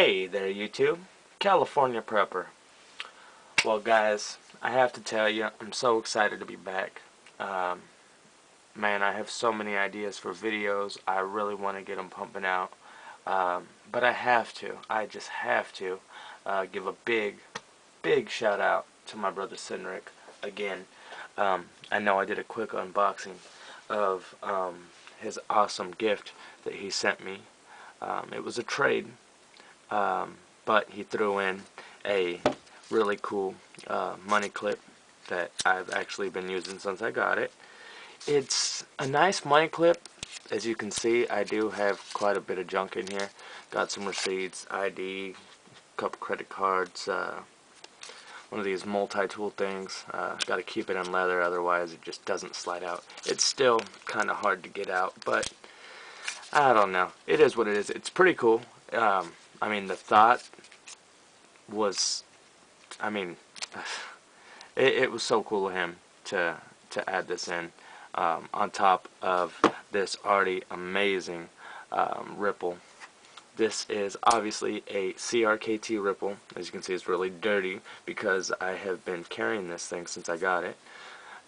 Hey there, YouTube. California Prepper. Well, guys, I have to tell you, I'm so excited to be back. Um, Man, I have so many ideas for videos. I really want to get them pumping out. But I have to. I just have to give a big shout out to my brother Cynric again. I know I did a quick unboxing of his awesome gift that he sent me. It was a trade. But he threw in a really cool money clip that I've actually been using since I got it. It's a nice money clip. As you can see, I do have quite a bit of junk in here. Got some receipts, ID, couple credit cards, one of these multi-tool things. Got to keep it in leather, otherwise it just doesn't slide out. It's still kind of hard to get out, but I don't know. It is what it is. It's pretty cool. I mean, the thought was, I mean, it was so cool of him to add this in on top of this already amazing ripple. This is obviously a CRKT ripple. As you can see, it's really dirty because I have been carrying this thing since I got it.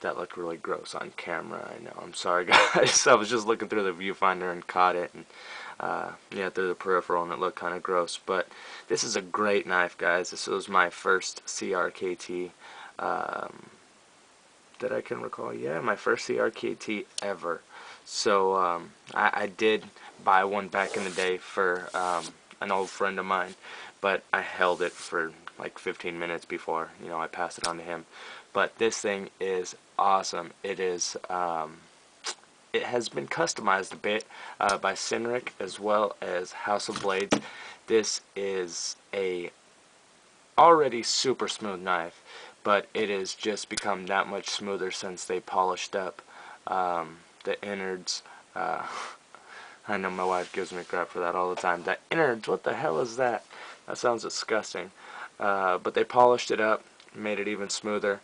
That looked really gross on camera, I know. I'm sorry, guys. I was just looking through the viewfinder and caught it, and yeah, through the peripheral, and it looked kind of gross. But this is a great knife, guys. This was my first CRKT that I can recall. Yeah, my first CRKT ever. So I did buy one back in the day for an old friend of mine, but I held it for like 15 minutes before, I passed it on to him. But this thing is awesome. It is it has been customized a bit by Cynric as well as House of Blades. This is a already super smooth knife, but it has just become that much smoother since they polished up the innards. I know my wife gives me crap for that all the time. That innards, what the hell is that? That sounds disgusting. But they polished it up, made it even smoother.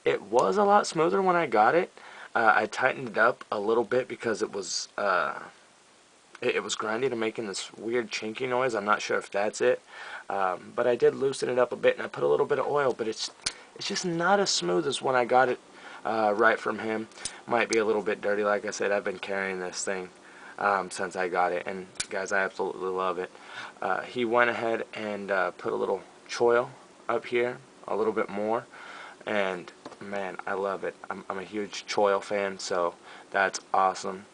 It was a lot smoother when I got it. I tightened it up a little bit because it was grinding and making this weird chinky noise. I'm not sure if that's it, but I did loosen it up a bit, and I put a little bit of oil. But it's just not as smooth as when I got it right from him. Might be a little bit dirty. Like I said, I've been carrying this thing since I got it, and guys, I absolutely love it. He went ahead and put a little choil up here, a little bit more, and man, I love it. I'm a huge choil fan, so that's awesome.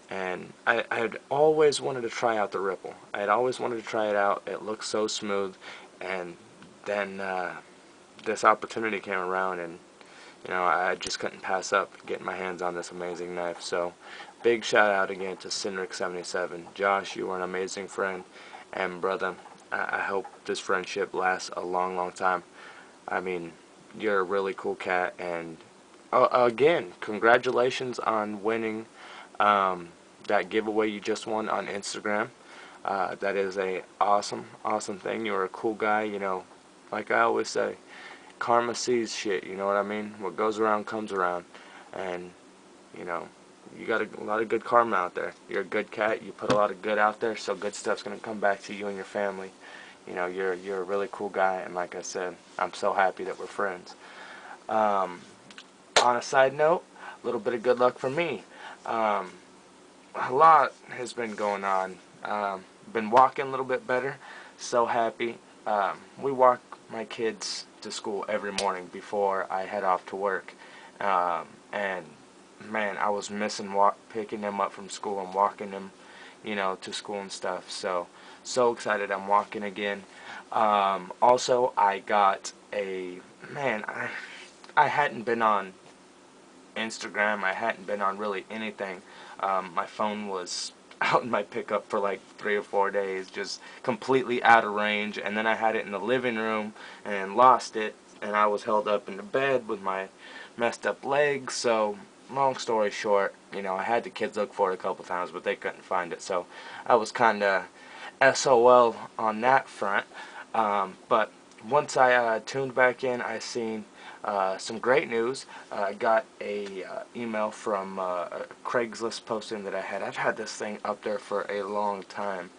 And I had always wanted to try out the ripple. I had always wanted to try it out. It looked so smooth, and then this opportunity came around, and I just couldn't pass up getting my hands on this amazing knife. So big shout out again to Cynric77. Josh, you are an amazing friend, and brother, I hope this friendship lasts a long time. I mean, you're a really cool cat, and again, congratulations on winning that giveaway you just won on Instagram. That is a awesome thing. You're a cool guy, like I always say, karma sees shit, you know what I mean? What goes around comes around, and you got a lot of good karma out there. You're a good cat, you put a lot of good out there, so good stuff's gonna come back to you and your family. You're a really cool guy, and like I said, I'm so happy that we're friends. On a side note, a little bit of good luck for me. A lot has been going on. Been walking a little bit better. So happy. We walk my kids to school every morning before I head off to work. And man, I was missing picking them up from school and walking them, to school and stuff. So excited I'm walking again. Also, I got I hadn't been on Instagram. I hadn't been on really anything. My phone was out in my pickup for like 3 or 4 days, just completely out of range, and then I had it in the living room and lost it, and I was held up in the bed with my messed up legs. So long story short, I had the kids look for it a couple times, but they couldn't find it, so I was kinda SOL on that front. But once I tuned back in, I seen some great news. I got a email from a Craigslist posting that I had. I've had this thing up there for a long time.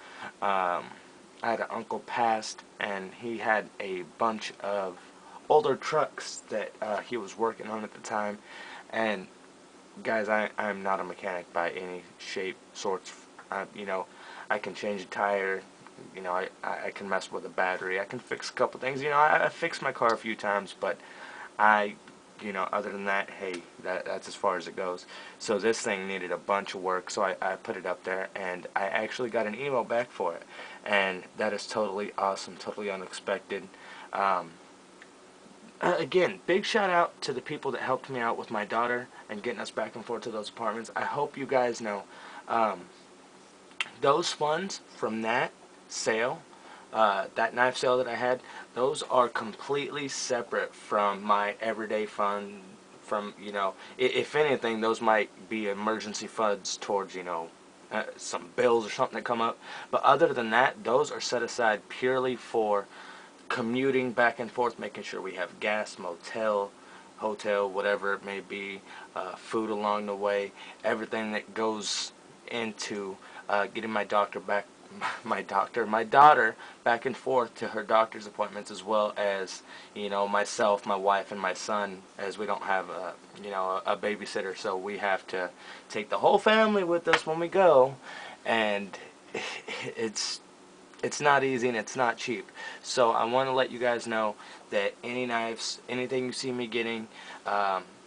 I had an uncle passed, and he had a bunch of older trucks that he was working on at the time. And guys, I'm not a mechanic by any shape, sorts. You know, I can change a tire. You know, I can mess with a battery. I can fix a couple things. You know, I fixed my car a few times, but you know, other than that, hey, that's as far as it goes. So this thing needed a bunch of work, so I put it up there, and I actually got an email back for it, and that is totally awesome, totally unexpected. Um, Again, big shout out to the people that helped me out with my daughter and getting us back and forth to those apartments. I hope you guys know um, those funds from that sale, that knife sale that I had, those are completely separate from my everyday fund. From, you know, if anything, those might be emergency funds towards, you know, some bills or something that come up. But other than that, those are set aside purely for commuting back and forth, making sure we have gas, motel, hotel, whatever it may be, food along the way, everything that goes into getting my daughter my daughter back and forth to her doctor's appointments, as well as, you know, myself, my wife, and my son, as we don't have a, you know, a babysitter, so we have to take the whole family with us when we go, and it's it's not easy and it's not cheap. So I want to let you guys know that any knives, anything you see me getting,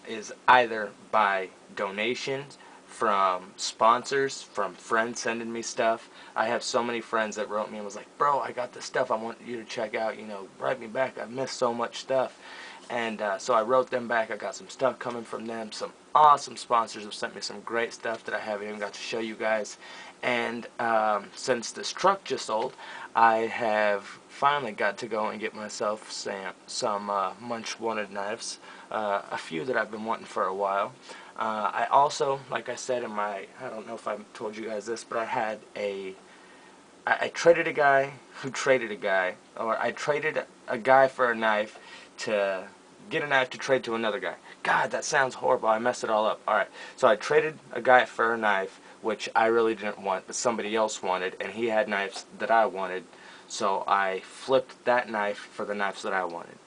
is either by donations, from sponsors, from friends sending me stuff. I have so many friends that wrote me and was like, bro, I got this stuff I want you to check out, you know, write me back, I've missed so much stuff. And so I wrote them back. I got some stuff coming from them. Some awesome sponsors have sent me some great stuff that I haven't even got to show you guys. And since this truck just sold, I have finally got to go and get myself some Munch Wanted knives. A few that I've been wanting for a while. I also, like I said in my, I don't know if I told you guys this, but I had I traded a guy who traded a guy, or I traded a guy for a knife to get a knife to trade to another guy. God, that sounds horrible. I messed it all up. Alright, so I traded a guy for a knife, which I really didn't want, but somebody else wanted, and he had knives that I wanted, so I flipped that knife for the knives that I wanted.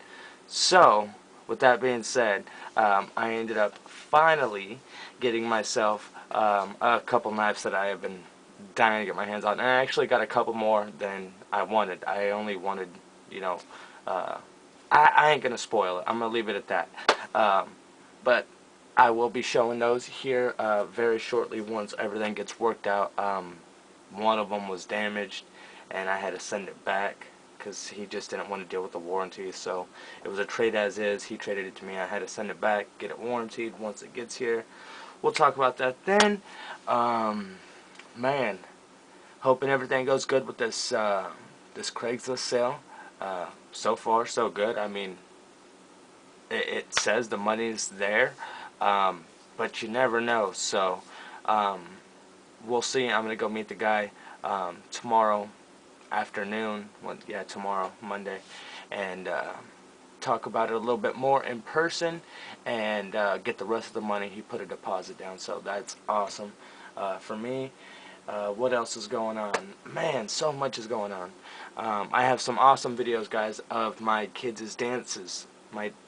So, with that being said, I ended up finally getting myself a couple knives that I have been dying to get my hands on, and I actually got a couple more than I wanted. I only wanted, you know, I ain't gonna spoil it. I'm gonna leave it at that. But I will be showing those here very shortly once everything gets worked out. One of them was damaged, and I had to send it back because he just didn't want to deal with the warranty. So it was a trade as is. He traded it to me. I had to send it back, get it warranted once it gets here. We'll talk about that then. Man, hoping everything goes good with this this Craigslist sale. So far, so good. I mean, it says the money's there, but you never know. So we'll see. I'm gonna go meet the guy tomorrow afternoon. Well, yeah, tomorrow, Monday, and talk about it a little bit more in person, and get the rest of the money. He put a deposit down, so that's awesome for me. What else is going on? Man, so much is going on. I have some awesome videos, guys, of my kids' dances.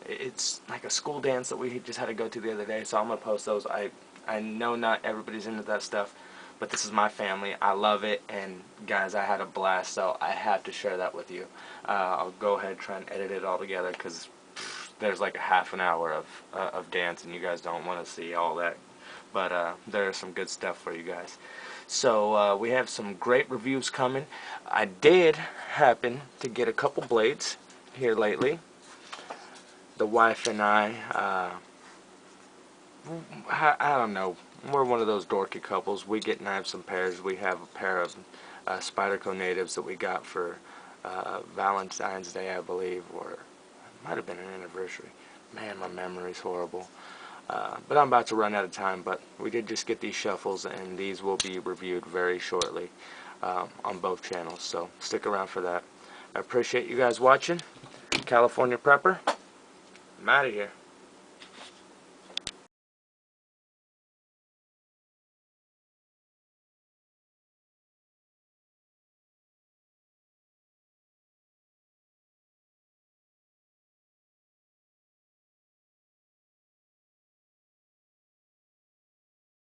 It's like a school dance that we just had to go to the other day, so I'm gonna post those. I know not everybody's into that stuff, but this is my family. I love it, and guys, I had a blast, so I have to share that with you. I'll go ahead and try and edit it all together, because there's like a half an hour of dance, and you guys don't want to see all that. But there's some good stuff for you guys. So we have some great reviews coming. I did happen to get a couple blades here lately. The wife and I don't know, we're one of those dorky couples. We get knives in pairs. We have a pair of Spyderco natives that we got for Valentine's Day, I believe, or it might have been an anniversary. Man, my memory's horrible. But I'm about to run out of time, but we did just get these shuffles, and these will be reviewed very shortly on both channels, so stick around for that. I appreciate you guys watching. California Prepper, I'm out of here.